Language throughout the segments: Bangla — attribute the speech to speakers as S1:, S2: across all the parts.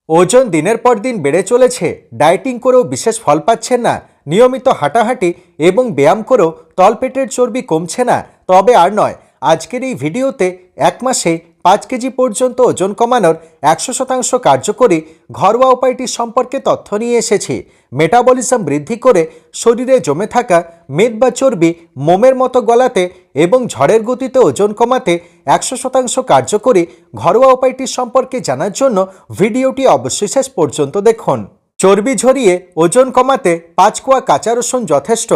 S1: ওজন দিনের পর দিন বেড়ে চলেছে। ডায়েটিং করেও বিশেষ ফল পাচ্ছেন না। নিয়মিত হাঁটাহাঁটি এবং ব্যায়াম করেও তলপেটের চর্বি কমছে না। তবে আর নয়, আজকের এই ভিডিওতে 1 মাসে 5 কেজি পর্যন্ত ওজন কমানোর 100% কার্যকরী ঘরোয়া উপায়টি সম্পর্কে তথ্য নিয়ে এসেছি। মেটাবলিজম বৃদ্ধি করে শরীরে জমে থাকা মেদ বা চর্বি মোমের মতো গলাতে এবং ঝড়ের গতিতে ওজন কমাতে 100% কার্যকরী ঘরোয়া উপায়টি সম্পর্কে জানার জন্য ভিডিওটি অবশ্যই শেষ পর্যন্ত দেখুন। চর্বি ঝরিয়ে ওজন কমাতে 5 কোয়া কাঁচা রসুন যথেষ্ট।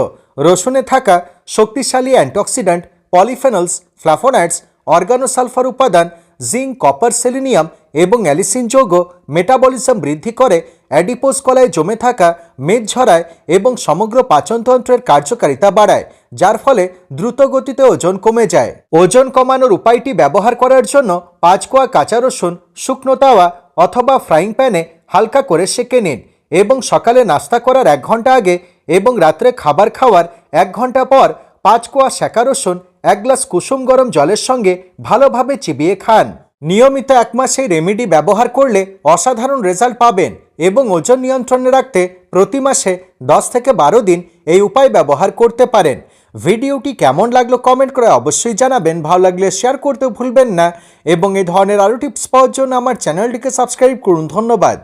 S1: রসুনে থাকা শক্তিশালী অ্যান্টিঅক্সিডেন্ট, পলিফেনলস, ফ্লাভোনয়েডস, অর্গানোসালফার উপাদান, জিঙ্ক, কপার, সেলেনিয়াম এবং অ্যালিসিন যৌগ মেটাবলিজম বৃদ্ধি করে, অ্যাডিপোজ কলায় জমে থাকা মেদ ঝরায় এবং সমগ্র পাচনতন্ত্রের কার্যকারিতা বাড়ায়, যার ফলে দ্রুত গতিতে ওজন কমে যায়। ওজন কমানোর উপায়টি ব্যবহার করার জন্য 5 কোয়া কাঁচা রসুন শুকনো তাওয়া অথবা ফ্রাইং প্যানে হালকা করে সেঁকে নিন এবং সকালে নাস্তা করার 1 ঘন্টা আগে এবং রাত্রে খাবার খাওয়ার 1 ঘন্টা পর 5 কোয়া সেঁকা রসুন 1 গ্লাস কুসুম গরম জলের সঙ্গে ভালোভাবে চিবিয়ে খান। নিয়মিত 1 মাস এই রেমেডি ব্যবহার করলে অসাধারণ রেজাল্ট পাবেন এবং ওজন নিয়ন্ত্রণে রাখতে প্রতি মাসে 10 থেকে 12 দিন এই উপায় ব্যবহার করতে পারেন। ভিডিওটি কেমন লাগলো কমেন্ট করে অবশ্যই জানাবেন। ভালো লাগলে শেয়ার করতে ভুলবেন না এবং এই ধরনের আরও টিপস পাওয়ার জন্য আমার চ্যানেলটিকে সাবস্ক্রাইব করুন। ধন্যবাদ।